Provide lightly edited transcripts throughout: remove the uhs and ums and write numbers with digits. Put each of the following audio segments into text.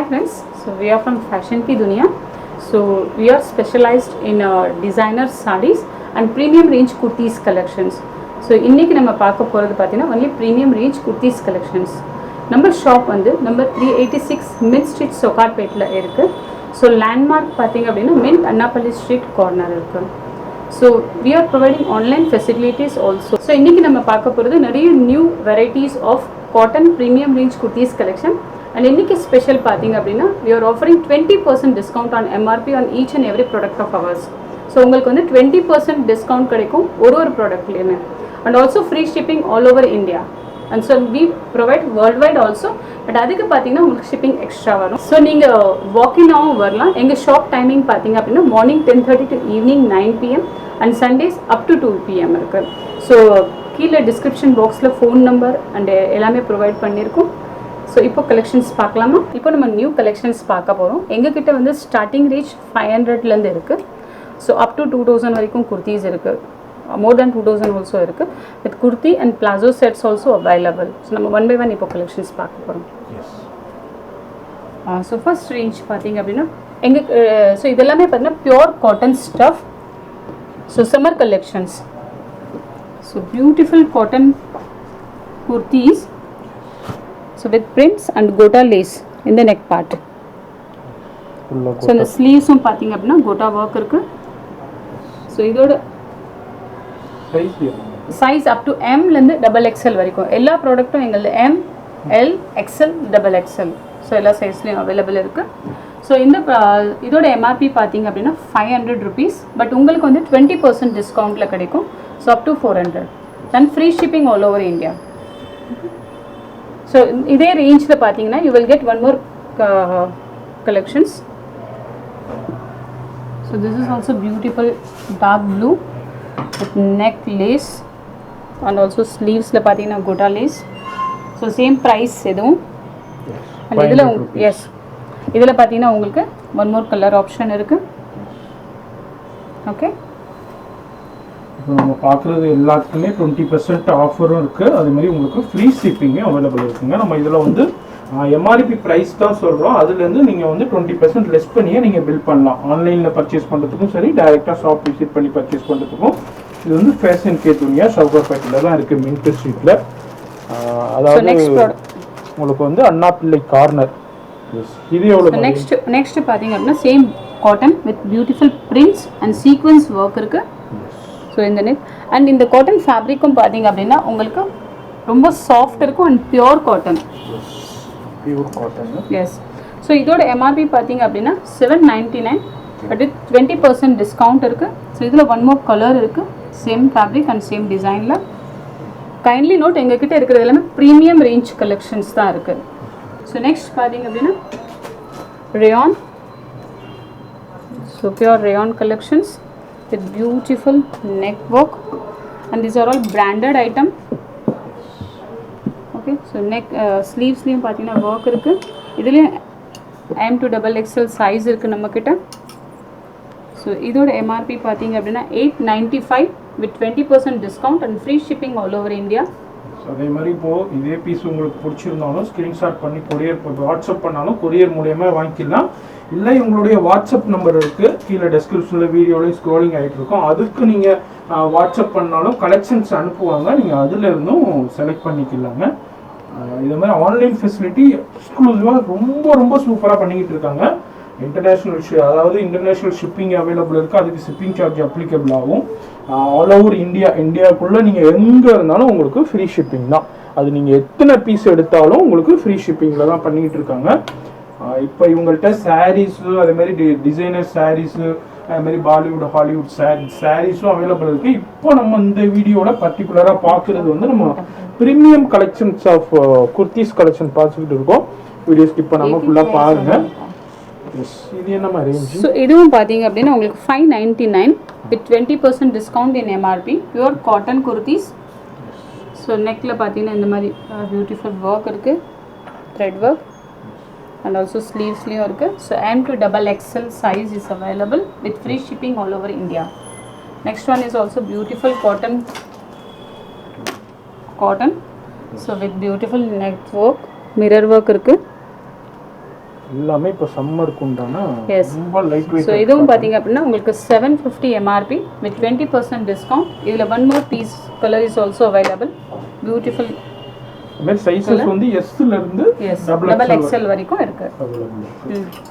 friends, so we are from Fashion Ki Duniya. So we are specialized in designer sarees and premium range kurtis collections. So இன்னைக்கு நம்ம பார்க்க போறது பாத்தீங்கன்னா only premium range kurtis collections. நம்ம shop வந்து number 386 Mint street சொக்காட்பேட்ல இருக்கு. So landmark பார்த்தீங்க அப்படின்னா மின்ட் அண்ணாப்பள்ளி ஸ்ட்ரீட் கார்னர் இருக்கு. So we are providing online facilities also. So இன்றைக்கி நம்ம பார்க்க போகிறது நிறைய new varieties of cotton premium range kurtis collection. And இன்றைக்கி ஸ்பெஷல் பார்த்தீங்க அப்படின்னா we are offering 20% discount on MRP on each and every product of ours. So உங்களுக்கு வந்து 20% டிஸ்கவுண்ட் கிடைக்கும் ஒரு ப்ராடக்ட்லேயுமே. And also free shipping all over India. And so we provide worldwide also. But அதுக்கு பார்த்தீங்கன்னா உங்களுக்கு ஷிப்பிங் எக்ஸ்ட்ரா வரும். So நீங்கள் வாக்கினாகவும் வரலாம். எங்கள் ஷாப் டைமிங் பார்த்தீங்க அப்படின்னா morning 10:30 to evening 9 PM and Sundays up to 2 PM இருக்குது. ஸோ கீழே டிஸ்கிரிப்ஷன் பாக்ஸில் ஃபோன் நம்பர் அண்ட் எல்லாமே ப்ரொவைட் பண்ணியிருக்கோம். ஸோ இப்போ கலெக்ஷன்ஸ் பார்க்கலாமா? இப்போ நம்ம நியூ கலெக்ஷன்ஸ் பார்க்க போகிறோம். எங்ககிட்ட வந்து ஸ்டார்டிங் ரேஞ்ச் 500லேருந்து இருக்குது. ஸோ அப் டு 2000 வரைக்கும் குர்த்திஸ் இருக்குது. more than 2000 also இருக்கு. with kurti and plazo sets also available. so நம்ம one by one இப்போ collections பார்க்க போறோம். so first range பாத்தீங்க அப்படினா எங்க so இதெல்லாம் பார்த்தீங்கன்னா pure cotton stuff. so summer collections. so beautiful cotton kurtis so with prints and gota lace in the neck part. so இந்த sleeves பாத்தீங்க அப்படினா gota work இருக்கு. so இதோட சைஸ் அப் டு எம்லேருந்து XXL வரைக்கும் எல்லா ப்ராடக்ட்டும் எங்களது M, L, XL, XXL. So எல்லா சைஸ்லேயும் available இருக்குது. ஸோ இதோட எம்ஆர்பி பார்த்தீங்க அப்படின்னா 500 rupees. பட் உங்களுக்கு வந்து 20% டிஸ்கவுண்ட்டில் கிடைக்கும். So up to 400 and free shipping all over India. So இதே ரேஞ்சில் பார்த்தீங்கன்னா you will get one more collections. So this is also beautiful dark blue with neck lace and also sleeves la pathina gota lace. so same price edum and idhula yes idhula pathina ungalku one more color option irukku. okay இப்போ நம்ம பார்க்குறது எல்லாத்துக்குமே 20% ஆஃபரும் இருக்குது. அதே மாதிரி உங்களுக்கு free ஷிப்பிங்கும் available இருக்குங்க. நம்ம இதில் வந்து எம்ஆர்பி ப்ரைஸ் தான் சொல்கிறோம். அதுலேருந்து நீங்கள் வந்து 20% லெஸ் பண்ணியே நீங்கள் பில் பண்ணலாம். ஆன்லைனில் பர்ச்சேஸ் பண்ணுறதுக்கும் சரி, டைரெக்டாக ஷாப் விசிட் பண்ணி பர்ச்சேஸ் பண்ணுறதுக்கும். இது வந்து ஃபேஷன் கே துனியா சவுகாட்பேட்டில் தான் இருக்குது, மின்ட் ஸ்ட்ரீட்டில். அதாவது உங்களுக்கு வந்து அண்ணாப்பிள்ளை கார்னர். இது எவ்வளோ? நெக்ஸ்ட் பார்த்தீங்க அப்படின்னா same cotton with beautiful prints and sequins work இருக்குது. ஸோ இந்த நெக் அண்ட் இந்த காட்டன் ஃபேப்ரிக்கும் பார்த்தீங்க அப்படின்னா உங்களுக்கு ரொம்ப சாஃப்ட் இருக்கும் and pure cotton. Yes. So இதோட எம்ஆர்பி பார்த்தீங்க அப்படின்னா 799 பட் வித் 20% டிஸ்கவுண்ட் இருக்குது. ஸோ இதில் ஒன் மோர் கலர் இருக்குது. சேம் ஃபேப்ரிக் அண்ட் சேம் டிசைனில். கைண்ட்லி நோட் எங்ககிட்ட இருக்கிறது எல்லாமே ப்ரீமியம் ரேஞ்ச் கலெக்ஷன்ஸ் தான் இருக்குது. ஸோ நெக்ஸ்ட் பார்த்தீங்க அப்படின்னா rayon. So pure rayon collections with beautiful neck work and these are all branded item. okay so neck sleeves liyum pathina work irukku. idile M to XXL size irukku namakita. so idoda MRP pathinga appadina 895 with 20% discount and free shipping all over India. அதே மாதிரி இப்போது இதே piece உங்களுக்கு பிடிச்சிருந்தாலும் screenshot பண்ணி courier WhatsApp பண்ணாலும் courier மூலயமா வாங்கிக்கலாம். இல்லை உங்களுடைய வாட்ஸ்அப் நம்பர் இருக்குது கீழே டெஸ்கிரிப்ஷனில் வீடியோலையும் ஸ்க்ரோலிங் ஆகிட்டு இருக்கும். அதுக்கு நீங்கள் வாட்ஸ்அப் பண்ணாலும் கலெக்ஷன்ஸ் அனுப்புவாங்க. நீங்கள் அதிலிருந்தும் செலக்ட் பண்ணிக்கலாங்க. இது மாதிரி ஆன்லைன் ஃபெசிலிட்டி எக்ஸ்க்ளூசிவாக ரொம்ப சூப்பராக பண்ணிக்கிட்டு இருக்காங்க. இன்டர்நேஷ்னல் ஷிப்பிங் அவைலபிள் இருக்குது. அதுக்கு ஷிப்பிங் சார்ஜ் அப்ளிகபிள் ஆகும். ஆல் ஓவர் இந்தியாவுக்குள்ளே நீங்கள் எங்கே இருந்தாலும் உங்களுக்கு ஃப்ரீ ஷிப்பிங் தான். அது நீங்கள் எத்தனை பீஸ் எடுத்தாலும் உங்களுக்கு ஃப்ரீ ஷிப்பிங்கில் தான் பண்ணிக்கிட்டு இருக்காங்க. இப்போ இவங்கள்ட்ட சாரீஸு அதேமாதிரி டிசைனர் சாரீஸு அதுமாதிரி பாலிவுட் ஹாலிவுட் சாரீஸும் அவைலபிள் இருக்குது. இப்போ நம்ம இந்த வீடியோவில் பர்டிகுலராக பார்க்குறது வந்து நம்ம premium collections of kurtis collection பார்த்துக்கிட்டு இருக்கோம். வீடியோ ஸ்கிப் பண்ணாமல் ஃபுல்லாக பாருங்கள். இது என்ன மாதிரி ரேஞ்ச்? ஸோ இதுவும் பார்த்தீங்க அப்படின்னா உங்களுக்கு 599 with 20% discount in MRP pure cotton kurtis. So நெக்கில் பார்த்தீங்கன்னா இந்த மாதிரி பியூட்டிஃபுல் ஒர்க் இருக்குது, த்ரெட் ஒர்க் and also sleevesலையும் இருக்குது. So M to XXL size is available with free shipping all over India. next one is also beautiful cotton. So with beautiful neck work, mirror work இருக்குது. எல்லாமே இப்போ சம்மருக்கு உண்டான Yes. ரொம்ப light weight. So இதுவும் பார்த்தீங்க அப்படின்னா உங்களுக்கு 750 MRP with 20% டிஸ்கவுண்ட். இதில் one more piece colour is also available. Beautiful. இந்த மாதிரி சைஸஸ் வந்து எஸ்ல இருந்து S double double XL XL வரைக்கும் இருக்கு. அவைலபிள் இருக்கு.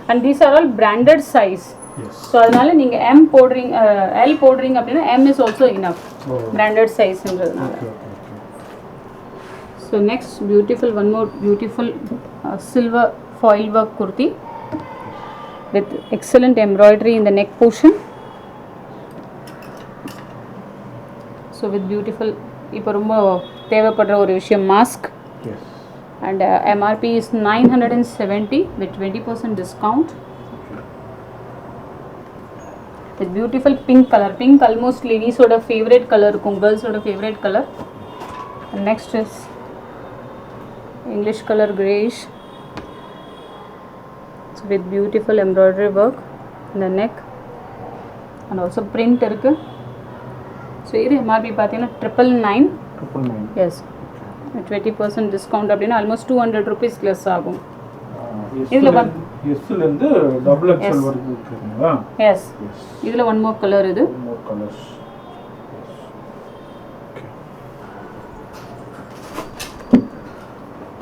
And these are all branded size. Yes. So அதனால நீங்கள் எம் போடுறீங்க, எல் போடுறீங்க அப்படின்னா M is also enough. Branded சைஸ்ன்றதுனால. So next beautiful, one more beautiful silver foil work kurti with excellent embroidery in the neck portion. So with beautiful, இப்போ ரொம்ப தேவைப்படுற ஒரு விஷயம் mask. Yes. And MRP is 970 with 20% discount. With beautiful pink color. Pink almost ladies oda favorite color இருக்கும், girls oda favorite color. And next is English color greyish. So with beautiful embroidery work in the neck and also print இருக்கு. So இது MRP பார்த்தீங்கன்னா 999. 999. Yes. With 20% discount அப்படின்னா almost 200 rupees less ஆகும். இதுல எஸ்ல இருந்து double XL வரைக்கும் இருக்குங்களா? Yes. இதுல one more color இது. more colors.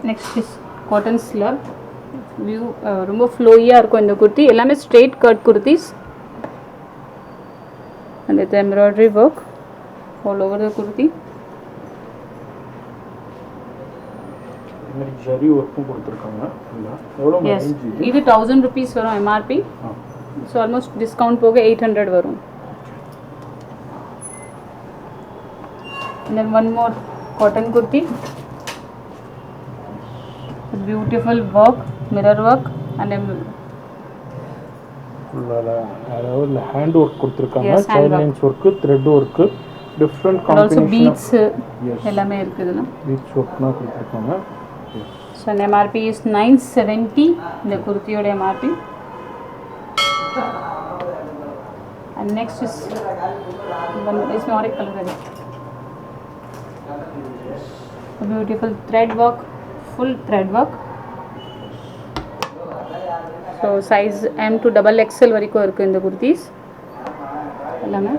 Next is cotton slab. View ரொம்ப ஃப்ளோயியாக இருக்கும் இந்த குர்த்தி. எல்லாமே straight cut kurtis. And with embroidery work all over the kurti. இந்த மாதிரி ஜரி ஒர்க்கும் கொடுத்துருக்காங்க. எவ்வளோ Yes. ரேஞ்ச் இது? இது 1000 rupees வரும் MRP. ஸோ ஆல்மோஸ்ட் டிஸ்கவுண்ட் போக 800 வரும். And then one more cotton kurti. Beautiful work, mirror work and அதாவது ஹேண்ட் ஒர்க் கொடுத்துருக்காங்க. Yes, hand child work. Lines work, thread work, different and also combination beads Yes. எல்லாமே இருக்குதுல. Beads ஒர்க்லாம் கொடுத்துருக்காங்க. So an MRP is 970 இந்த kurtiயோட MRP. And next is one is more color. A beautiful thread work, full thread work. So size M to double XL வரைக்கும் இருக்கு இந்த kurtis எல்லாமே.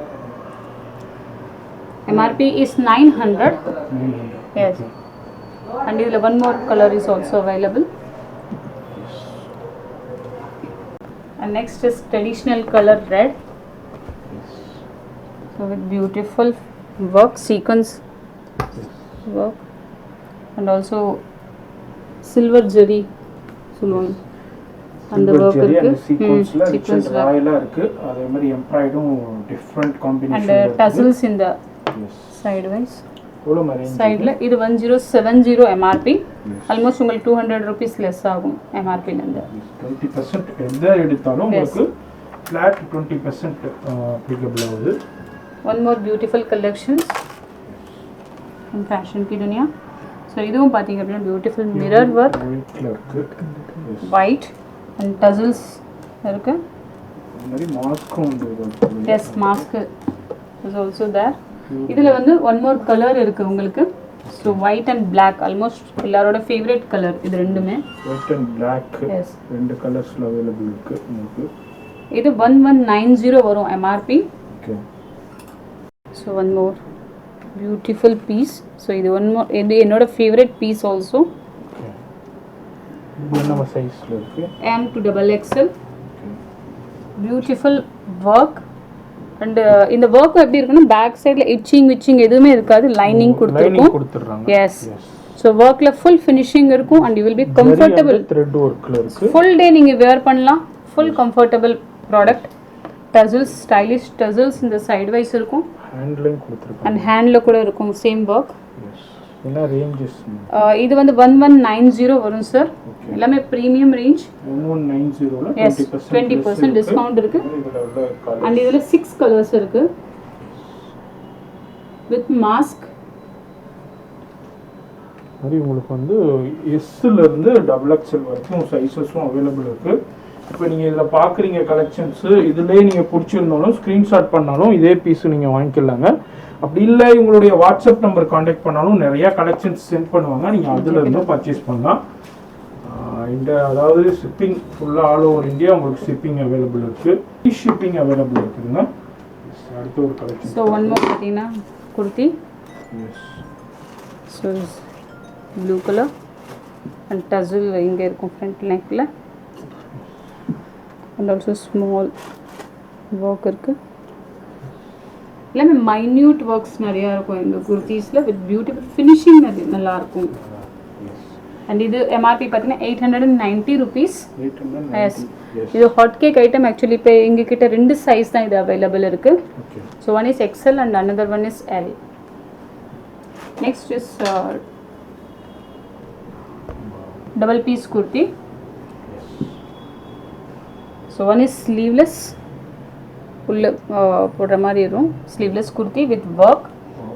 MRP is 900. Yes. And இதுல one more color is also available. And next is traditional color red. So with beautiful work, sequence work and also silver zari சொல்லுவாங்க அந்த work இருக்கு. சீக்வென்ஸ்ல sequence work ராயலா இருக்கு. அதே மாதிரி எம்ப்ராய்டும் different and combination tassels in the sideways. எவ்வளோ range? சைடுல இது 1070 MRP. ஆல்மோஸ்ட் உங்களுக்கு 200 rupees less ஆகும் MRP ல இருந்து. 20% எந்த எடுத்தாலும் உங்களுக்கு ஃபிளாட் 20% அப்ளிகபிள் ஆகுது. One more beautiful collections in fashion ki dunia. So இதுவும் பாத்தீங்க அப்படின்னா beautiful mirror work, ஒயிட்ல இருக்கு. white and tassels இருக்கு. இந்த மாதிரி மாஸ்க்கும் உண்டு. Yes, mask is also there. இதுல வந்து one more color இருக்கு உங்களுக்கு. So white and black almost எல்லாரோட favorite color இது ரெண்டுமே. White and Black Yes. ரெண்டு கலர்ஸ்ல அவைலபிள் இருக்கு உங்களுக்கு. இது 1190 வரும் MRP. Okay. So one more beautiful piece. So இது one more இது என்னோட favorite piece also. இது என்ன சைஸ்ல இருக்கு? M to double XL. Beautiful work. And இந்த ஒர்க் எப்படி இருக்குன்னா பேக் சைடுல இச்சிங் எதுவுமே இருக்காது. லைனிங் கொடுத்துருக்கோம். கொடுத்துறாங்க. எஸ். ஸோ ஒர்க்ல ஃபுல் ஃபினிஷிங் இருக்கும் and you will be comfortable. Thread ஒர்க்ல இருக்கு. ஃபுல் டே நீங்க வேர் பண்ணலாம். Full comfortable product. Tassels, stylish tassels இந்த சைடு வைஸ் இருக்கும். ஹேண்ட்லையும் கொடுத்துருக்காங்க. அண்ட் ஹேண்ட்ல கூட இருக்கும் சேம் ஒர்க். என்ன ரேஞ்சஸ்? இது வந்து 1190 வரும் சார். எல்லாமே பிரீமியம் ரேஞ்ச். 1190ல எஸ் 20% டிஸ்கவுண்ட் இருக்கு. இதுல உள்ள கலர் அண்ட் இதுல 6 கலர்ஸ் இருக்கு வித் மாஸ்க். மாதிரி உங்களுக்கு வந்து எஸ்ல இருந்து டபுள் எக்ஸ்எல் வரைக்கும் சைஸஸும் அவைலபிள் இருக்கு. இப்போ நீங்கள் இதில் பார்க்குறீங்க கலெக்ஷன்ஸு, இதுலேயே நீங்கள் பிடிச்சிருந்தாலும் ஸ்க்ரீன்ஷாட் பண்ணாலும் இதே பீஸு நீங்கள் வாங்கிக்கலாங்க. அப்படி இல்லை உங்களுடைய வாட்ஸ்அப் நம்பர் காண்டாக்ட் பண்ணாலும் நிறையா கலெக்ஷன்ஸ் சென்ட் பண்ணுவாங்க. நீங்கள் அதில் இருந்தும் பர்ச்சேஸ் பண்ணலாம். இந்த அதாவது ஷிப்பிங் ஃபுல்லாக ஆல் ஓவர் இந்தியா உங்களுக்கு ஷிப்பிங் அவைலபிள் இருக்குது. ஃப்ரீ ஷிப்பிங் அவைலபிள் இருக்குதுங்க. அடுத்த ஒரு கலெக்ஷன். ஸோ ஒன் மோர் பார்த்தீங்கன்னா kurti. Yes. So blue colour and tassel இங்கே இருக்கும் ஃப்ரண்ட் நெக்கில் அண்ட் ஆல்சோ ஸ்மால் ஒர்க் இருக்குது. எல்லாமே மைன்யூட் ஒர்க்ஸ் நிறையா இருக்கும் இந்த குர்த்திஸில் வித் பியூட்டிஃபுல் ஃபினிஷிங் நல்லாயிருக்கும். அண்ட் இது எம்ஆர்பி பார்த்தீங்கன்னா 890 rupees. எஸ், இது ஹாட் கேக் ஐட்டம். ஆக்சுவலி இப்போ எங்ககிட்ட 2 சைஸ் தான் இது அவைலபிள் இருக்குது. So one is XL and another one is L. Next is double piece kurti. So one is sleeveless, உள்ள போடுற மாதிரி இருக்கும் sleeveless kurti with work.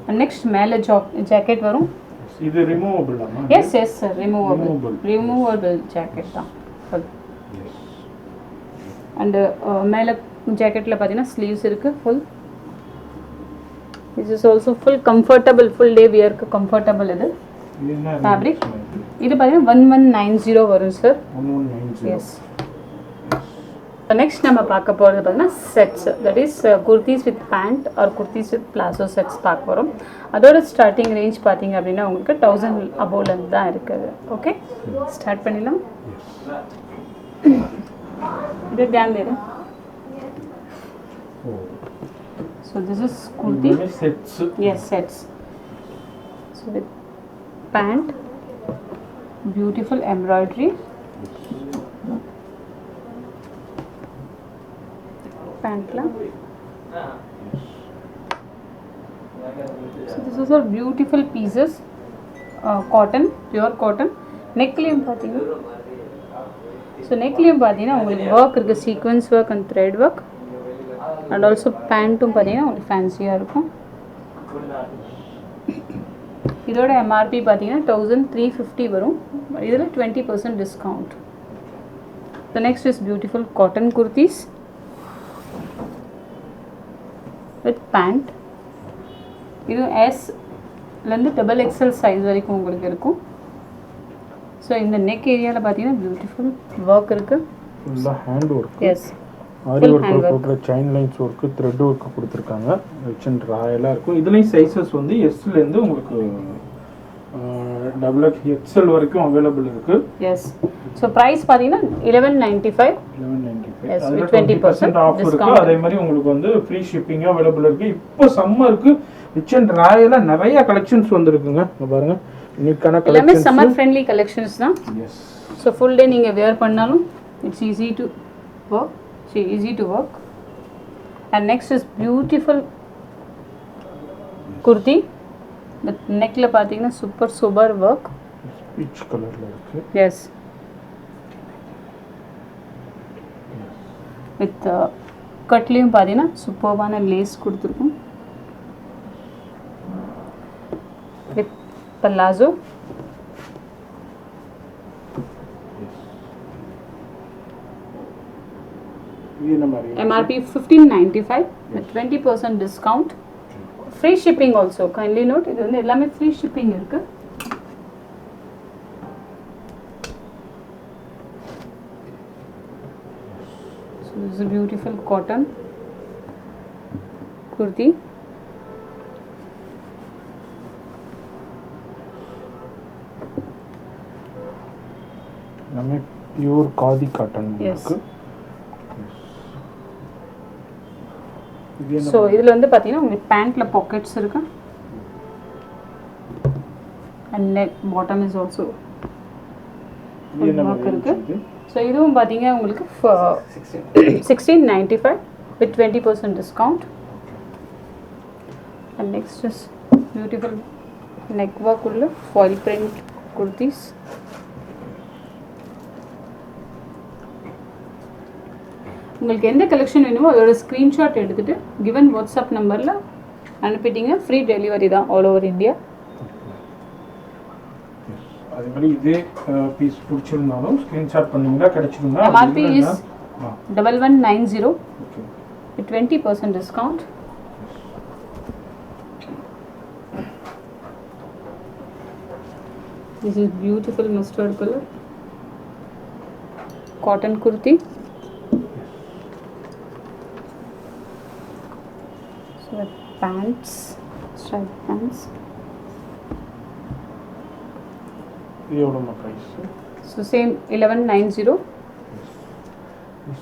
And next மேலே ஜாக்கெட் வரும். இது ரிமூவபிள் ஆமா? Yes yes sir, removable jacket தான். And மேலே ஜாக்கெட்டில் பார்த்தீங்கன்னா ஸ்லீவ்ஸ் இருக்குது full. This is also full comfortable, full day வியர்க்கு கம்ஃபர்டபுள். இது ஃபேப்ரிக் இது பார்த்தீங்கன்னா 1190 வரும் சார். 1190. எஸ். நெக்ஸ்ட் நம்ம பார்க்க போகிறது பார்த்தீங்கன்னா sets, that is kurtis with pant or kurtis with palazzo sets பார்க்க போகிறோம். அதோட ஸ்டார்டிங் ரேஞ்ச் பார்த்தீங்க அப்படின்னா உங்களுக்கு 1000 அபோவ்லேருந்து தான் இருக்குது. ஓகே, ஸ்டார்ட் பண்ணிடலாம். இது தியான் தேரு. So this is kurti. Yes, sets. So with pant, beautiful embroidery, pant la. So this is all beautiful pieces, cotton, pure cotton. Necklayum pathina, so necklayum pathina ungalku work irukku, sequence work and thread work. And also pantum pathina ungalku fancy ah irukum. இதோட MRP பார்த்தீங்கன்னா 1350 வரும். இதில் 20% discount. The next is beautiful cotton kurtis with pant. இது எஸ்லேருந்து XXL size வரைக்கும் உங்களுக்கு இருக்கும். So இந்த நெக் ஏரியாவில் பார்த்தீங்கன்னா பியூட்டிஃபுல் ஒர்க் இருக்குது. ஃபுல்லாக ஹேண்ட் ஒர்க். எஸ், ஆரி ஒர்க் போட்டு chain lines work, thread work கொடுத்துருக்காங்க. ரிச் அண்ட் ராயலாக இருக்கும். இதுலேயும் சைஸஸ் வந்து எஸ்லேருந்து உங்களுக்கு XL வரைக்கும் அவைலபிள் இருக்கு. எஸ். ஸோ ப்ரைஸ் பார்த்தீங்கன்னா 1195. எஸ், வித் 20% ஆஃப் இருக்கு. அதே மாதிரி உங்களுக்கு வந்து ஃப்ரீ ஷிப்பிங் அவைலபிள் இருக்கு. இப்போ சம்மருக்கு ரிச் அண்ட் ராயலாக நிறைய கலெக்ஷன்ஸ் வந்திருக்குங்க. பாருங்க, யூனிக்கான கலெக்ஷன்ஸ், எல்லாமே சம்மர் ஃப்ரெண்ட்லி கலெக்ஷன்ஸ் தான். எஸ். ஸோ ஃபுல் டே நீங்கள் வேர் பண்ணாலும் it's easy to work. easy to work. And next is beautiful kurti with neck la pathina super sober work, peach color la irukku. Yes, with cutlayum pathina superbana lace kuduthirukkum with palazzo. MRP 1595 with 20% discount. Free shipping also. Kindly note, இது வந்து எல்லாமே free shipping இருக்கு. So this is a beautiful cotton kurti. எல்லாமே pure khadi cotton இருக்கு. So இதில் வந்து பார்த்தீங்கன்னா உங்களுக்கு பேண்ட்டில் பாக்கெட்ஸ் இருக்கு. And neck bottom is also work இருக்கு. ஸோ இதுவும் பார்த்தீங்க உங்களுக்கு 1695 with 20% discount. And next is beautiful neck work உள்ள ஃபாயில் பிரிண்ட் குர்த்திஸ். உங்களுக்கு எந்த கலெக்ஷன் வேணுமோ அதோட ஸ்க்ரீன்ஷாட் எடுத்துகிட்டு கிவன் வாட்ஸ்அப் நம்பரில் அனுப்பிட்டீங்க. ஃப்ரீ டெலிவரி தான் ஆல் ஓவர் இந்தியா. அதே மாதிரி இதே பீஸ் பிடிச்சிருந்தாலும் ஸ்க்ரீன்ஷாட் பண்ணிங்கன்னா கிடைச்சிருங்க. MRP is 1190 with 20% discount. This is beautiful mustard color. cotton kurti. So with pants, striped pants. இது எவ்வளோமா price? So same 1190.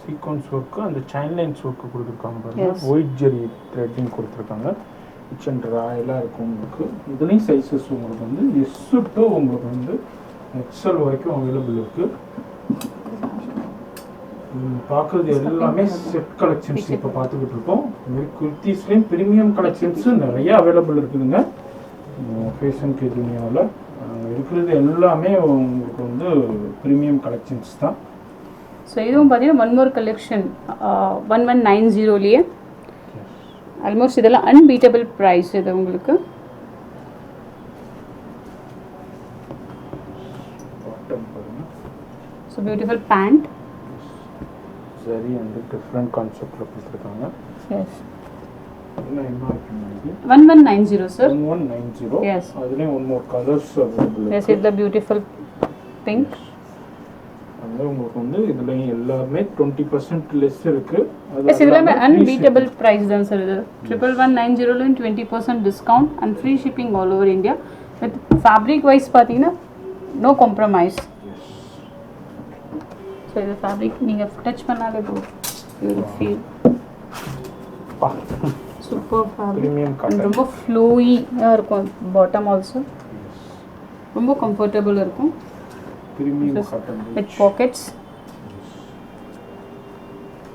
Sequins work அந்த செயின் லைன்ஸ் ஒர்க்கு கொடுத்துருக்காங்க பாருங்க. Yes. ஒயிட் ஜெரி த்ரெட்டிங் கொடுத்துருக்காங்க. கிச்சன் ராயலாக இருக்கும் உங்களுக்கு. இதுலேயும் சைஸஸ் உங்களுக்கு வந்து எஸ் டு உங்களுக்கு வந்து எக்ஸல் வரைக்கும் அவைலபிள் இருக்குது. பார்க்குறது எல்லாமே செட் கலெக்ஷன்ஸ் இப்போ பார்த்துக்கிட்டு இருக்கோம். இதுமாதிரி குர்த்திஸ்லேயும் ப்ரீமியம் கலெக்ஷன்ஸு நிறைய அவைலபிள் இருக்குதுங்க. ஃபேஷன் கே துனியாவில் இருக்கிறது எல்லாமே உங்களுக்கு வந்து ப்ரீமியம் கலெக்ஷன்ஸ் தான். ஸோ இதுவும் பார்த்தீங்கன்னா ஒன் மோர் கலெக்ஷன் 1190லேயே ஆல்மோஸ்ட் இதெல்லாம் அன்பீட்டபிள் ப்ரைஸ் இது உங்களுக்கு. So beautiful pant. சரி அந்த டிஃப்ரெண்ட் கான்செப்டில் கொடுத்துருக்காங்க. எஸ் என்ன எம்ஆர்பி 1190 சார். 1190. Yes. அதுலேயும் one more colours available. Yes இது பியூட்டிஃபுல் பிங்க். வந்து உங்களுக்கு வந்து இதுலேயும் எல்லாமே 20% லெஸ் இருக்குது. எஸ் இதெல்லாமே அன்பீட்டபிள் ப்ரைஸ் தான் சார். இது 1190லையும் 20% discount and free shipping all over India. With fabric wise பார்த்தீங்கன்னா நோ காம்ப்ரமைஸ். ஸோ இது ஃபேப்ரிக் நீங்கள் டச் பண்ணாலே போதும் you will feel super fabric. Premium cotton. ரொம்ப ஃப்ளோயியாக இருக்கும். பாட்டம் ஆல்சோ ரொம்ப கம்ஃபர்டபுள் இருக்கும். Premium cotton with pockets.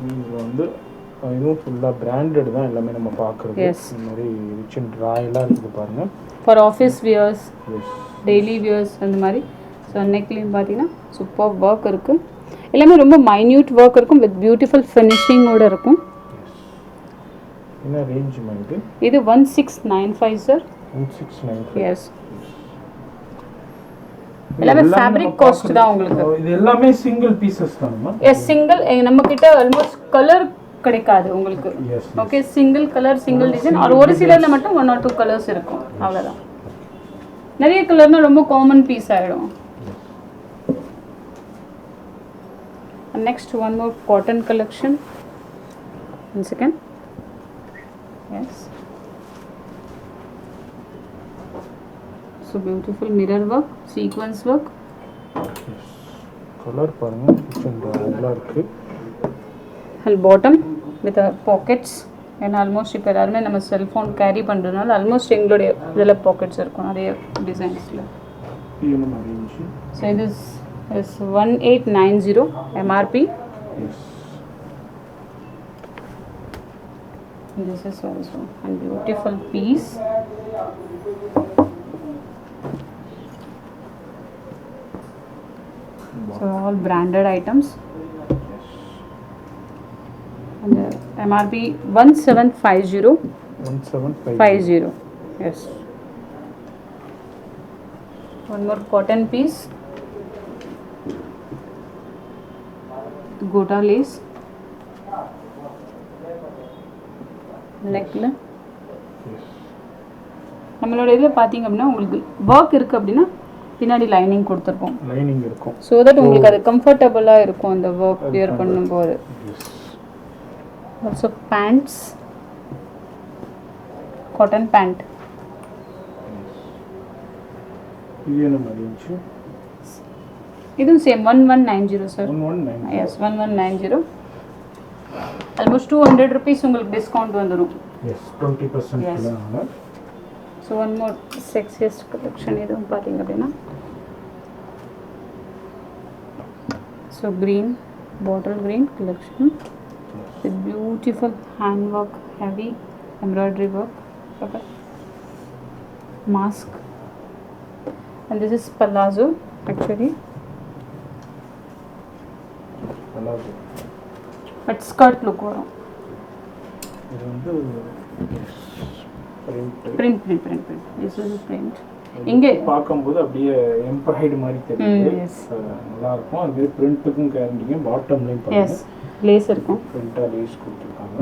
இதில் வந்து இதுவும் ஃபுல்லாக பிராண்டட் தான் எல்லாமே நம்ம பார்க்குறது. Yes. இந்த மாதிரி ரிச் அண்ட் ராயலாக இருக்குது பாருங்கள். For office wears, yes daily wears அந்த மாதிரி. ஸோ நெக்லையும் பார்த்தீங்கன்னா சூப்பர் ஒர்க் இருக்குது. எல்லாமே ரொம்ப மைன்யூட் ஒர்க் இருக்கும் வித் பியூட்டிஃபுல் ஃபினிஷிங்கோடு இருக்கும். என்ன ரேஞ்ச் இது? இது 1695 சார். 1695. எஸ் எல்லாமே ஃபேப்ரிக் காஸ்ட் தான் உங்களுக்கு. இது எல்லாமே சிங்கிள் பீசஸ் தானமா? Yes single. நம்ம கிட்ட ஆல்மோஸ்ட் கலர் கிடைக்காது உங்களுக்கு. Yes okay single colour single design. ஒரு சிலரில் மட்டும் 1 or 2 கலர்ஸ் இருக்கும் அவ்வளோதான். நிறைய கலர்னா ரொம்ப காமன் பீஸ் ஆகிடும். Next one more cotton collection. One second. Yes. So beautiful mirror work, sequence work. Colour பாருங்க கிச்சன் ராயலாக இருக்குது. And bottom with the pockets. And almost இப்போ எல்லாருமே நம்ம செல்ஃபோன் கேரி பண்ணுறதுனால ஆல்மோஸ்ட் எங்களுடைய இதில் பாக்கெட்ஸ் இருக்கும் நிறைய டிசைன்ஸில். இது என்ன ரேஞ்ச்? ஸோ இது is 1890 MRP. Yes. This is also a beautiful piece. Wow. So all branded items. And the MRP 1750. 1750. Yes. One more cotton piece. Gota lace. நெக்கில் நம்மளோட இதில் பார்த்தீங்க அப்படின்னா உங்களுக்கு ஒர்க் இருக்குது அப்படின்னா பின்னாடி லைனிங் கொடுத்துருக்கோம். லைனிங் இருக்கும். ஸோ தட் உங்களுக்கு அது கம்ஃபர்டபுளாக இருக்கும் அந்த ஒர்க் வியர் பண்ணும்போது. Also pants, cotton pant. இது என்ன ரேஞ்ச்? இதுவும் same 1190 sir. 1190. Yes 1190. Almost 200 rupees உங்களுக்கு டிஸ்கவுண்ட் வந்துடும். Yes 20%. So one more sexiest collection இதுவும் பார்த்தீங்க அப்படின்னா so green bottle green collection with beautiful hand work, heavy embroidery work, okay mask. And this is palazzo actually. But skirt look வரும். இது வந்து print print print print this is print. இங்கே பார்க்கும்போது அப்படியே எம்ப்ராய்டு மாதிரி தெரியுது. நல்லா இருக்கும். அது பிரிண்ட்டுக்கும் கேரண்டிங்க. பாட்டம்லையும் எஸ் லேஸ் இருக்கும். பிரிண்டாக லேஸ் கொடுத்துருக்காங்க.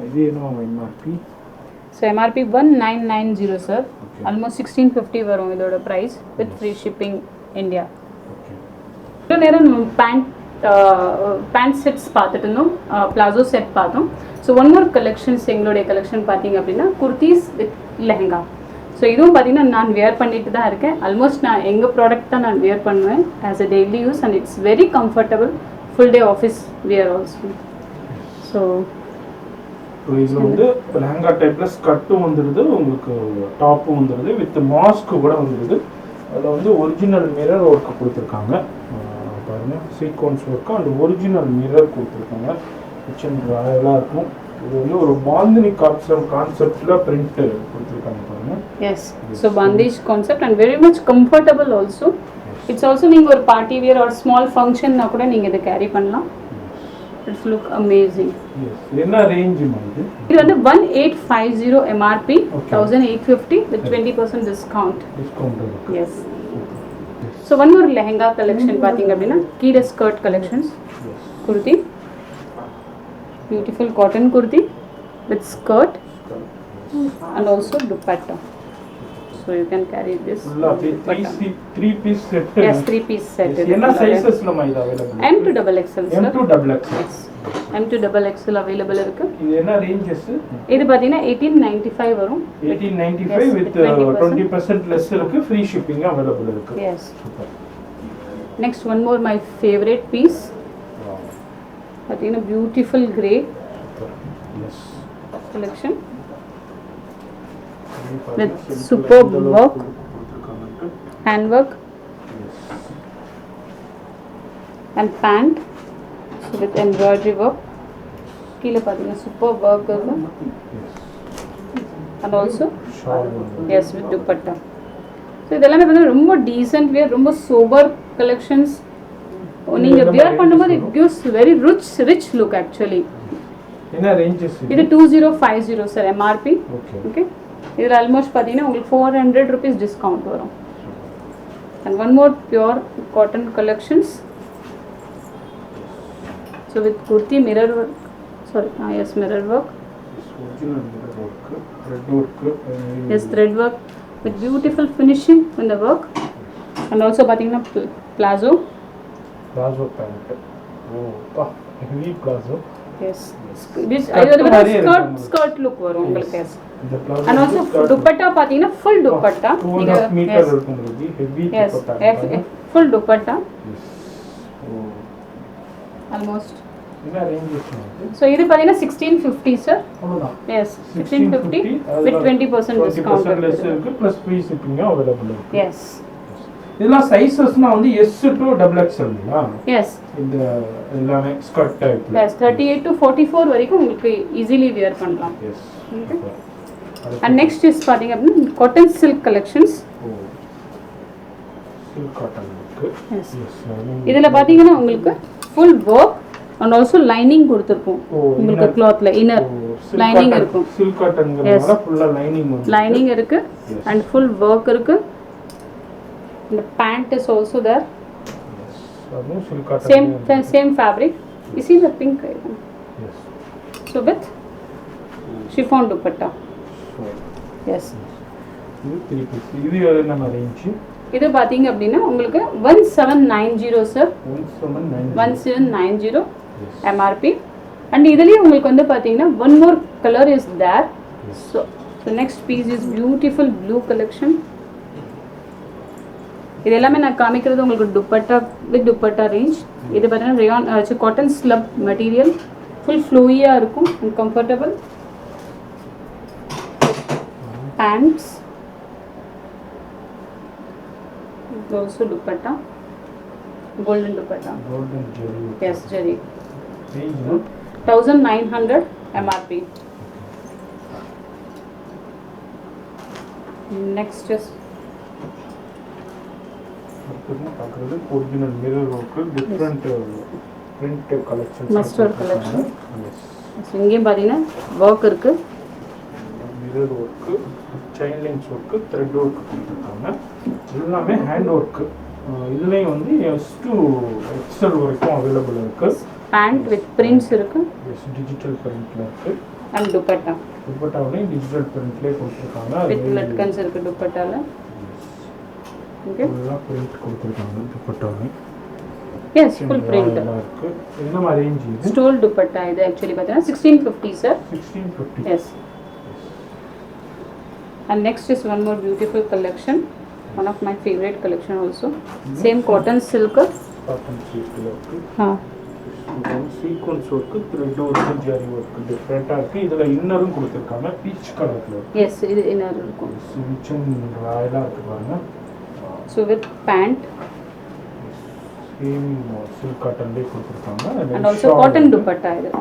இது என்ன MRP? So MRP 1990 sir. Almost 1650 வரும் இதோட price with free shipping India. இவ்வளோ நேரம் நம்ம பேண்ட் பேண்ட் செட்ஸ் பார்த்துட்டு இருந்தோம், பிளாசோ செட் பார்த்தோம். ஸோ ஒன் மோர் கலெக்ஷன்ஸ் எங்களுடைய கலெக்ஷன் பார்த்தீங்க அப்படின்னா குர்த்திஸ் வித் லெஹங்கா. ஸோ இதுவும் பார்த்தீங்கன்னா நான் வியர் பண்ணிட்டு தான் இருக்கேன். ஆல்மோஸ்ட் நான் எங்கள் ப்ராடக்ட் தான் நான் வியர் பண்ணுவேன் as a daily use and it's very comfortable full day office wear also. So இதில் வந்து லெஹங்கா டைப்பில் ஸ்கர்ட்டும் வந்துடுது, உங்களுக்கு டாப்பும் வந்துடுது, வித் மாஸ்க்கு கூட வந்துடுது. அதில் வந்து ஒரிஜினல் மிரர் ஒர்க்கு கொடுத்துருக்காங்க பாருங்கள், sequins work and original mirror கொடுத்துருக்காங்க. கிச்சன் ராயலாக இருக்கும். இது வந்து ஒரு பாந்தினி கான்செப்டில் பிரிண்ட் கொடுத்துருக்காங்க பாருங்கள். Yes, so bandhej concept and very much comfortable also. It's also நீங்கள் ஒரு பார்ட்டி வியர் ஒரு ஸ்மால் ஃபங்க்ஷன்னா கூட நீங்கள் இதை கேரி பண்ணலாம். It's look amazing. என்ன ரேஞ்ச் இது? இது வந்து 1850 MRP, 1850 with 20% discount. Yes. So one more lehenga collection பாத்தீங்க அப்படின்னா கீழ skirt collections, kurti, beautiful cotton kurti with skirt and also dupatta. So you can carry this. Three piece set. Yes, 3-piece set. என்ன sizes நம்ம இது available? M to XXL. M to XXL. Yes. M to XXL available இருக்கு. இது என்ன ranges? இது பாத்தீங்கன்னா 1895 வரும். 1895 with 20% less இருக்கு, free shipping available இருக்கு. Yes. Next one more my favorite piece. Wow. பாத்தீங்கன்னா beautiful grey. Yes. Collection. With superb work, hand work, and pant. So with embroidery work. கீழே பார்த்தீங்கன்னா superb work இருக்கு. And also yes with dupatta. So இதெல்லாம் வந்து ரொம்ப decent wear, ரொம்ப sober collections. நீங்க wear பண்ணும்போது it gives very rich look actually. என்ன ranges இது 2050 sir MRP. Okay. இதில் ஆல்மோஸ்ட் பார்த்தீங்கன்னா உங்களுக்கு 400 rupees டிஸ்கவுண்ட் வரும். And one more pure cotton collections. So with kurti mirror work, sorry yes mirror work, yes thread work with beautiful finishing in the work. And also பார்த்தீங்கன்னா palazzo pant. Oh heavy palazzo. Yes skirt look வரும் உங்களுக்கு. Yes and also dupatta பாத்தீங்கன்னா full dupatta நீங்க metre இருக்கும் உங்களுக்கு heavy dupatta. full dupatta. almost என்ன range இருக்கு? so இது பாத்தீங்கன்னா 1650 sir. அவ்வளவுதான். yes 1650 with 20% discount இருக்கு plus free shipping available இருக்கு. yes. இதெல்லாம் சைஸஸ்னா வந்து S to XXL-ங்களா? yes. இந்த எல்லாமே ஸ்கர்ட் டைப். yes 38 to 44 வரைக்கும் உங்களுக்கு ஈஸிலி வியர் பண்ணலாம். yes. okay. and next is பாத்தீங்க அப்படின்னா cotton silk collections. silk cotton இருக்கு. yes. இதுல பாத்தீங்கன்னா உங்களுக்கு full work and also lining கொடுத்திருப்போம். உங்களுக்கு clothல inner lining இருக்கும். silk cottonங்கறதால ஃபுல்லா lining வந்து lining இருக்கு and full work இருக்கு. and the pant is also there. yes. அதுவும் silk cotton. same fabric. You see the pink item? yes. so with chiffon dupatta. yes. இது 3 piece. இது என்ன range? இது பாத்தீங்க அப்படினா உங்களுக்கு 1790 sir. 1790 MRP. and இதுலயே உங்களுக்கு வந்து பாத்தீங்கன்னா one more color is there. so the next piece is beautiful blue collection. இது எல்லாமே நான் காமிக்கிறது உங்களுக்கு dupatta with dupatta range. இது பாத்தீங்கன்னா rayon cotton slub material, full flowy-ஆ இருக்கும் and comfortable. pants, also dupatta, golden dupatta, golden jari. yes jari. range 1900 MRP. next is பார்க்குறது original mirror work, different print collection, mustard collection. இங்கேயும் பார்த்தீங்கன்னா work இருக்கு, mirror work, chain links work, thread work கொடுத்துருக்காங்க. எல்லாமே hand work. இதுலேயும் வந்து S to XL வரைக்கும் available இருக்கு. பேண்ட் வித் பிரிண்ட்ஸ் இருக்கு. எஸ் டிஜிட்டல் பிரிண்ட்ல இருக்கு. And dupatta. dupattaவிலையும் டிஜிட்டல் பிரிண்ட்லேயே கொடுத்துருக்காங்க. வித் லட்கன்ஸ் இருக்கு dupattaல. ஓகே. எல்லாம் பிரிண்ட் கொடுத்துருக்காங்க dupattaவிலையும். எஸ் ஃபுல் பிரிண்ட் இருக்கு. என்ன மாதிரி ரேஞ்ச் இது? ஸ்டோல் dupatta இது ஆக்சுவலி பார்த்தீங்கன்னா 1650 sir. 1650. Yes. And next is one more beautiful collection, one of my favorite collection also. Same cotton silk. Cotton silk இருக்கு. இது sequins work, thread work, zari work டிஃபரெண்டா இருக்கு. இதுல இன்னரும் கொடுத்திருக்காங்க பீச் கலர்ல. எஸ் இது இன்னர் இருக்கும். சின்ன ராயலா இருக்கு பாருங்க. So with pant same silk காட்டன்லயே கொடுத்திருக்காங்க. and also cotton dupatta இது.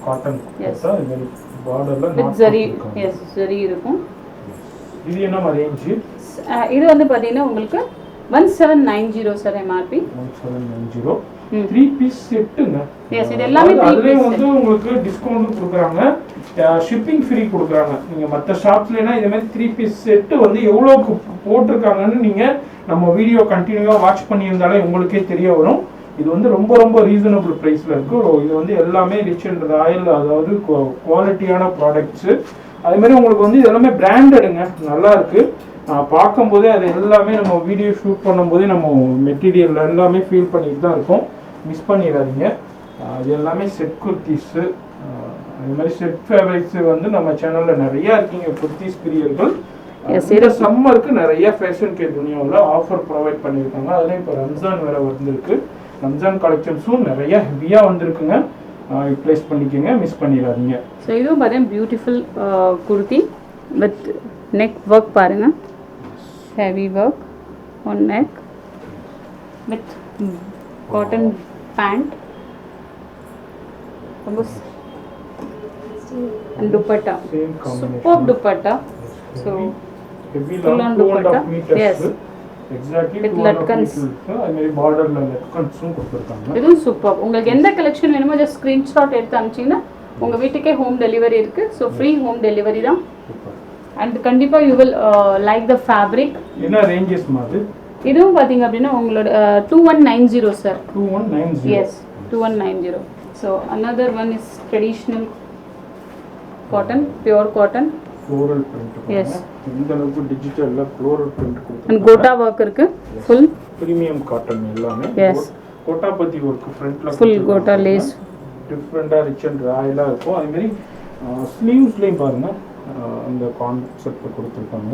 Cotton Yes. dupatta இந்த பார்டர்ல with zari. Yes zari இருக்கும். இது என்ன மாதிரி ரேஞ்ச்? இது வந்து பாத்தீங்கன்னா உங்களுக்கு 1790 சார் MRP. 1790. 3 பீஸ் செட்டுங்க. எஸ் இது எல்லாமே 3 அதுலயே பீஸ். வந்து உங்களுக்கு டிஸ்கவுண்ட் கொடுக்குறாங்க, ஷிப்பிங் ஃப்ரீ கொடுக்குறாங்க. நீங்க மற்ற ஷாப்ஸ்லனா இதே மாதிரி 3 பீஸ் செட் வந்து எவ்வளவுக்கு போட்டிருக்காங்கன்னு நீங்க நம்ம வீடியோ கண்டினியூவா வாட்ச் பண்ணியிருந்தாலே உங்களுக்கே தெரிய வரும். இது வந்து ரொம்ப ரொம்ப ரீசனபிள் பிரைஸ்ல இருக்கு. இது வந்து எல்லாமே ரிச் அண்ட் ராயல், அதாவது குவாலிட்டியான ப்ராடக்ட்ஸ். அதே மாதிரி உங்களுக்கு வந்து இது எல்லாமே பிராண்டடுங்க, நல்லா இருக்கு. பார்க்கும்போதே அது எல்லாமே நம்ம வீடியோ ஷூட் பண்ணும்போதே நம்ம மெட்டீரியல் எல்லாமே ஃபீல் பண்ணிட்டு தான் இருக்கோம். மிஸ் பண்ணிடாதீங்க. இது எல்லாமே செட் குர்த்திஸு. அது மாதிரி செட் ஃபேப்ரிக்ஸ் வந்து நம்ம சேனலில் நிறையா இருக்கீங்க குர்த்திஸ் பிரியர்கள். இந்த சம்மருக்கு நிறைய ஃபேஷன் கே துனியாவில் ஆஃபர் ப்ரொவைட் பண்ணியிருக்காங்க. அதுலேயும் இப்போ ரம்ஜான் வேறு வந்திருக்கு. ரம்ஜான் கலெக்ஷன்ஸும் நிறைய ஹெவியாக வந்திருக்குங்க. ப்ளேஸ் பண்ணிக்கோங்க, மிஸ் பண்ணிடாதீங்க. ஸோ இதுவும் பார்த்தீங்கன்னா beautiful kurti with neck work பாருங்கள், heavy work on neck with cotton pant and dupatta. Same combination. Superb dupatta. So heavy full on dupatta. Yes. Exactly. With latkans. அது மாதிரி பார்டர்ல லட்கன்ஸும் கொடுத்திருக்காங்க. இதுவும் சூப்பர். உங்களுக்கு எந்த கலெக்ஷன் வேணுமோ ஜஸ்ட் ஸ்கிரீன்ஷாட் எடுத்து அனுப்பிச்சீங்கன்னா உங்க வீட்டுக்கே ஹோம் டெலிவரி இருக்கு. ஸோ ஃப்ரீ ஹோம் டெலிவரி தான். அண்ட் கண்டிப்பா you will like the fabric. என்ன ரேஞ்சஸ் மாதிரி? இதுவும் பாத்தீங்க அப்படின்னா உங்களோட 2190 sir. 2190. Yes 2190. So another one is traditional cotton, pure cotton. Floral print. Yes. இந்த அளவுக்கு டிஜிட்டல்ல floral print கொடுத்திருக்காங்க. And gota work இருக்கு. Full premium cotton எல்லாமே. Yes. கோட்டா பத்தி ஒர்க் ஃப்ரண்ட்ல full gota lace. டிஃபரெண்டா ரிச் அண்ட் ராயலா இருக்கும். அதே மாதிரி ஸ்லீவ்ஸ்லயும் பாருங்க இந்த கான்செப்ட் கொடுத்துருக்காங்க.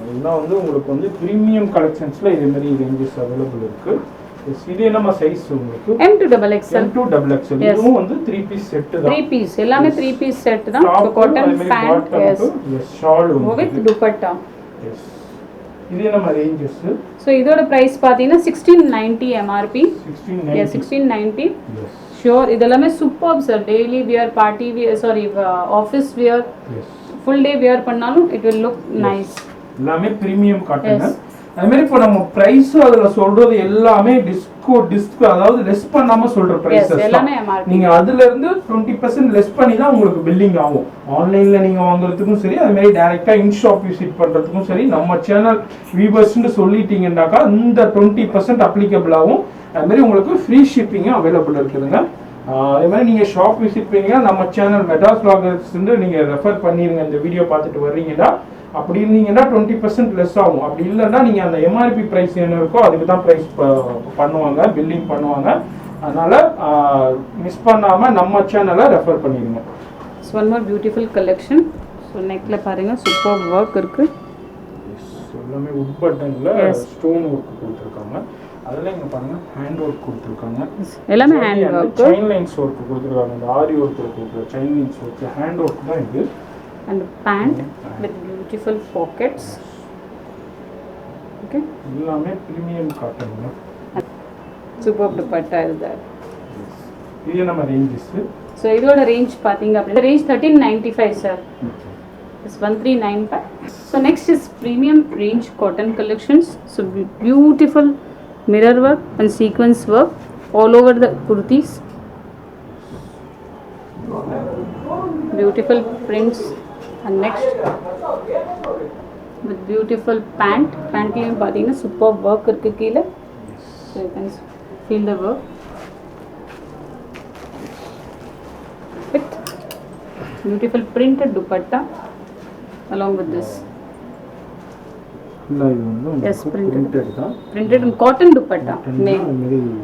இதெல்லாம் வந்து உங்களுக்கு வந்து ப்ரீமியம் கலெக்ஷன்ஸ்ல இதே மாதிரி ரேஞ்சஸ் அவைலபிள் இருக்கு. இது என்னமா சைஸ் உங்களுக்கு? M2XXL. M2XXL. இதுவும் வந்து 3 பீஸ் செட் தான். 3 பீஸ் எல்லாமே 3 பீஸ் செட் தான். Cotton pant. Yes. Shawl with dupatta. Yes. இது என்னமா ரேஞ்சஸ்? So இதோட பிரைஸ் பாத்தீங்கன்னா 1690 MRP. 1690. Yes 1690. Yes. Sure, இதெல்லாமே superb sir. Daily wear, party wear, sorry office wear, full day wear பண்ணாலும் it will look nice. எல்லாமே premium cotton. அதே மாதிரி இப்போ நம்ம பிரைஸ் அதுல சொல்றது எல்லாமே டிஸ்க் அதாவது லெஸ் பண்ணாம சொல்ற பிரைஸஸ் எல்லாமே MRP. நீங்க அதுல இருந்து 20% லெஸ் பண்ணி தான் உங்களுக்கு பில்லிங் ஆகும். ஆன்லைன்ல நீங்க வாங்குறதுக்கும் சரி, அதே மாதிரி டைரக்டா இன் ஷாப் விசிட் பண்றதுக்கும் சரி, நம்ம சேனல் வியூவர்ஸ்னு சொல்லிட்டீங்கன்னாக்கா இந்த 20% அப்ளிகபிள் ஆகும். அது மாதிரி உங்களுக்கு ஃப்ரீ ஷிப்பிங்கும் அவைலபிள் இருக்குதுங்க. அதே மாதிரி நீங்கள் ஷாப் விசிட் பண்ணீங்கன்னா நம்ம சேனல் மெட்ராஸ் vloggers நீங்கள் ரெஃபர் பண்ணிடுங்க. இந்த வீடியோ பார்த்துட்டு வர்றீங்கன்னா அப்படி இருந்தீங்கன்னா 20% லெஸ் ஆகும். அப்படி இல்லைன்னா நீங்கள் அந்த எம்ஆர்பி ப்ரைஸ் என்ன இருக்கோ அதுக்கு தான் ப்ரைஸ் பண்ணுவாங்க, பில்லிங் பண்ணுவாங்க. அதனால் மிஸ் பண்ணாமல் நம்ம சேனலை ரெஃபர் பண்ணிடுங்க. So one more beautiful collection. So நெக்கில் பாருங்கள் சூப்பர் ஒர்க் இருக்குது. எல்லாமே உட் பட்டனில் ஸ்டோன் ஒர்க் கொடுத்துருக்காங்க. அதெல்லாம் இங்க பாருங்க ஹேண்ட் ஒர்க் கொடுத்திருக்காங்க. எல்லாமே hand work. Chain lines work கொடுத்திருக்காங்க. இந்த ஆரி ஒர்க் கொடுத்திருக்காங்க. Chain lines work hand work தான் இது. And pant with beautiful pockets. Okay. எல்லாமே premium காட்டன்ங்க. Superb dupatta is there. இது நம்ம ரேஞ்சஸ். So இதோட ரேஞ்ச் பாத்தீங்க அப்படினா range 1395 sir. It's 1395. So next is premium range cotton collections. So beautiful mirror work and sequence work all over the kurtis. Beautiful prints. And next with beautiful pant. Pantலையும் பாத்தீங்கன்னா super work இருக்கு கீழ. So you can feel the work. With beautiful printed dupatta along with this. இல்ல இது வந்து Yes, printed. Printed தான். Printed in cotton dupatta.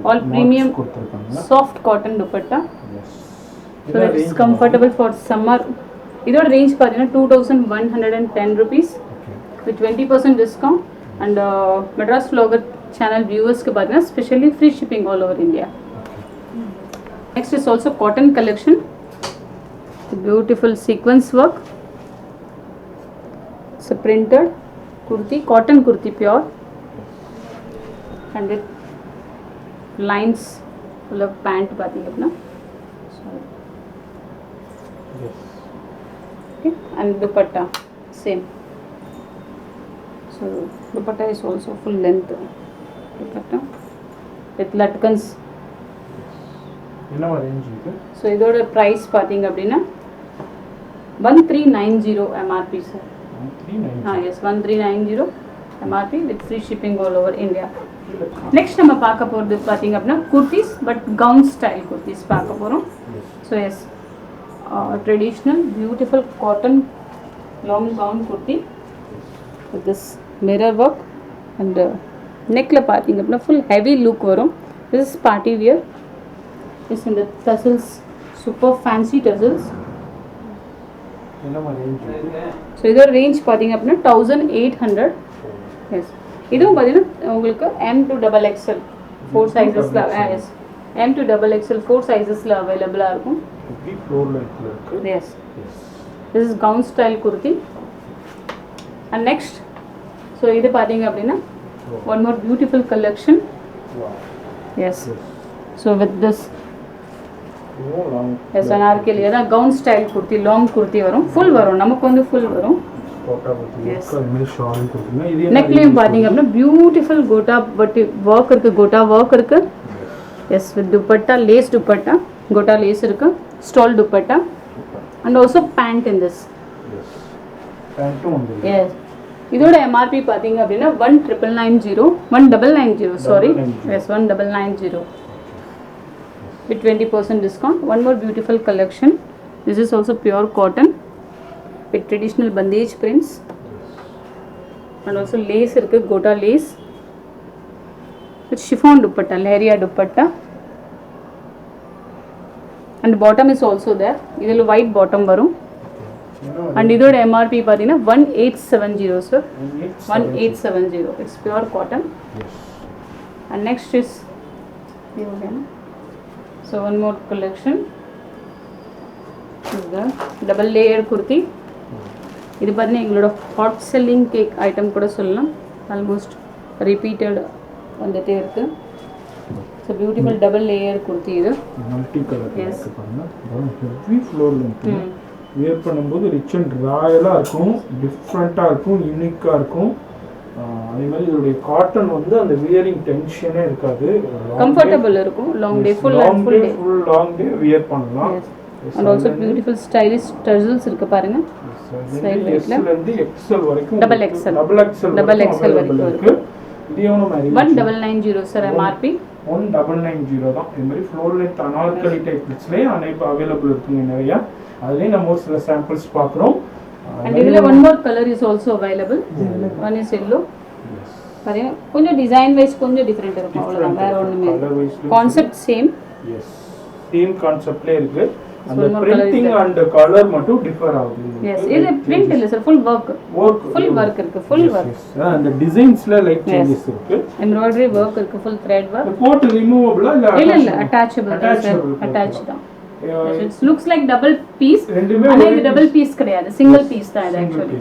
All premium கொடுத்திருக்காங்க. soft cotton dupatta. Yes. So that is comfortable for summer. இதோட range பார்த்தீங்கன்னா 2110 rupees with 20% discount and Madras Vlogger channel viewers க்கு பார்த்தீங்கன்னா specially free shipping all over India. Next is also cotton collection. Beautiful sequence work. It's a printed kurti, cotton kurti pure, and it lines full of pant பார்த்தீங்க அப்படின்னா. S. Okay, and dupatta same. So dupatta is also full length dupatta with latkans. என்ன range இது? So இதோட price பார்த்தீங்க அப்படின்னா 1390 MRP sir. 390. Yes, 1390 MRP with free shipping all over India. Next நம்ம பார்க்க போகிறது பார்த்தீங்க அப்படின்னா kurtis but gown style kurtis பார்க்க போகிறோம். So yes, traditional beautiful cotton long gown kurti with this mirror work and neckல பார்த்தீங்க அப்படின்னா full heavy look வரும். This is party wear. This in the tassels, super fancy tassels. என்ன range இது? So இதோட range பார்த்தீங்க அப்படின்னா 1800. எஸ், இதுவும் பார்த்தீங்கன்னா உங்களுக்கு M2XXL 4 சைஸஸில் எஸ் M2XXL 4 சைஸஸில் அவைலபிளாக இருக்கும். எப்படி ஃப்ளோர் லென்த்ல இருக்கு? Yes, this is gown style kurti. And next so இது பார்த்தீங்க அப்படின்னா one more beautiful collection. Yes, so with this yes anarkali அதான் gown style kurti, long kurti வரும், ஃபுல் வரும், நமக்கு வந்து ஃபுல் வரும். நெக்லையும் பார்த்தீங்க அப்படின்னா பியூட்டிஃபுல் கோட்டா பட் ஒர்க் இருக்கு, கோட்டா ஒர்க் இருக்கு. Yes, with dupatta, lace dupatta, gota lace இருக்கு, stole dupatta and also pant in this. Yes, இதோட எம்ஆர்பி பார்த்தீங்க அப்படின்னா 1990 sorry yes 1990 with 20% discount. One more beautiful collection. This is also pure cotton with traditional bandage prints and also lace irukku, gota lace with chiffon dupatta, lehriya dupatta and bottom is also there. Idhula white bottom varum and idoda MRP pathina 1870 sir. 1870. It's pure cotton. And next is so one more collection is the double layer kurti. இது பார்த்தீங்கன்னா எங்களோட hot selling cake item கூட சொல்லலாம், almost repeated வந்துட்டே இருக்கு. So beautiful double layer kurti இது multi colour heavy floor length. Wear பண்ணும்போது rich and ராயலாக இருக்கும், டிஃப்ரெண்ட்டாக இருக்கும், யூனிக்காக இருக்கும். அதே மாதிரி இதோடைய காட்டன் வந்து அந்த வியரிங் டென்ஷனே இருக்காது, கம்ஃபர்டபிள் இருக்கும். Long day full long day wear பண்ணலாம். அண்ட் ஆல்சோ பியூட்டிஃபுல் ஸ்டைலிஷ் டர்சல்ஸ் இருக்கு பாருங்க. சைடு வெயிட்ல XL வரைக்கும் டபுள் எக்ஸ்எல் வரைக்கும் இருக்கு. இது எவ்வளவு மாதிரி 1990 சார் எம்ஆர்பி 1990 தான். இந்த மாதிரி ஃப்ளோர் லென்த் அனார்கலி டைப்ஸ்லயே அனைத்து அவைலபிள் இருக்குங்க நிறைய. அதுலயே நம்ம ஒரு சில சாம்பிள்ஸ் பார்க்குறோம். and idhula one more color is also available. One is yellow. பாருங்க கொஞ்சம் டிசைன் வைஸ் கொஞ்சம் டிஃபரெண்ட் இருக்கும், அவ்வளவுதான், வேற ஒண்ணுமே இல்ல. Concept same. எஸ், சேம் கான்செப்ட்லயே இருக்கு. அந்த பிரிண்டிங் அண்ட் கலர் மட்டும் டிஃபர் ஆகுது. எஸ், இது பிரிண்ட் இல்ல sir, full work full work இருக்கு, ஃபுல் வர்க். அந்த டிசைன்ஸ்ல லைட் சேஞ்சஸ் இருக்கு, எம்ப்ராய்டரி வர்க் இருக்கு, ஃபுல் த்ரெட் வர்க். போட் ரிமூவபிளா இல்ல அட்டாச்சபிள் சார், அட்டாச் தான். It looks like double piece. ஆனா இது டபுள் பீஸ் கிடையாது, சிங்கிள் பீஸ் தான் இது एक्चुअली.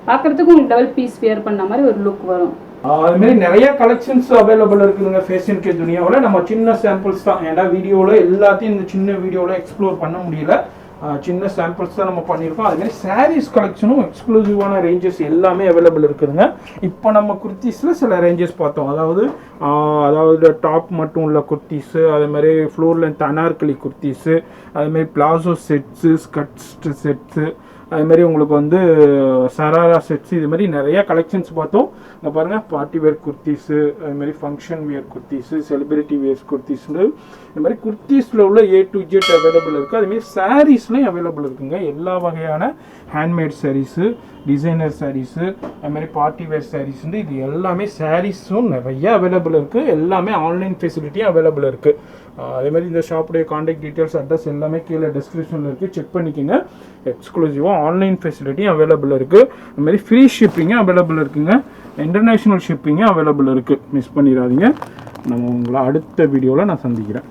பார்க்கிறதுக்கு உங்களுக்கு டபுள் பீஸ் வியர் பண்ண மாதிரி ஒரு லுக் வரும். அது மாதிரி நிறைய கலெக்ஷன்ஸ் அவைலபிள் இருக்குதுங்க ஃபேஷன் கே துனியாவில். நம்ம சின்ன சாம்பிள்ஸ் தான், ஏன்னா வீடியோவில் எல்லாத்தையும் இந்த சின்ன வீடியோவில் எக்ஸ்ப்ளோர் பண்ண முடியல. சின்ன சாம்பிள்ஸ் தான் நம்ம பண்ணியிருக்கோம். அது மாதிரி சாரீஸ் கலெக்ஷனும் எக்ஸ்க்ளூசிவான ரேஞ்சஸ் எல்லாமே அவைலபிள் இருக்குதுங்க. இப்போ நம்ம குர்த்திஸில் சில ரேஞ்சஸ் பார்த்தோம், அதாவது டாப் மட்டும் உள்ள குர்த்திஸு, அதே மாதிரி ஃப்ளோர் லென்த் அனார்கலி குர்த்திஸு, அதேமாதிரி பிளாசோ செட்ஸு, ஸ்கர்ட்ஸ் செட்ஸு, அதுமாரி உங்களுக்கு வந்து சராரா செட்ஸ், இது மாதிரி நிறைய கலெக்ஷன்ஸ் பார்த்தோம். இங்கே பாருங்கள், பார்ட்டி வேர் குர்த்திஸு, அதுமாதிரி function wear kurtis, celebrity wears குர்த்திஸ்னு, இது மாதிரி குர்த்திஸில் உள்ள A to Z அவைலபிள் இருக்குது. அதுமாரி சாரீஸ்லையும் அவைலபிள் இருக்குங்க. எல்லா வகையான ஹேண்ட்மேட் சாரீஸு, டிசைனர் சாரீஸு, அது மாதிரி பார்ட்டி வேர் சாரீஸ் வந்து இது எல்லாமே சாரீஸும் நிறைய அவைலபிள் இருக்குது. எல்லாமே ஆன்லைன் ஃபெசிலிட்டியும் அவைலபிள் இருக்குது. அதே மாதிரி இந்த ஷாப்புடைய காண்டாக்ட் டீட்டெயில்ஸ், அட்ரஸ் எல்லாமே கீழே டிஸ்கிரிப்ஷனில் இருக்குது, செக் பண்ணிக்கோங்க. எக்ஸ்க்ளூசிவாக ஆன்லைன் ஃபெசிலிட்டியும் அவைலபிள் இருக்குது. அது மாதிரி ஃப்ரீ ஷிப்பிங்கும் அவைலபிள் இருக்குங்க. இன்டர்நேஷ்னல் ஷிப்பிங்கும் அவைலபிள் இருக்குது. மிஸ் பண்ணிடாதீங்க. நம்ம உங்களை அடுத்த வீடியோவில் நான் சந்திக்கிறேன்.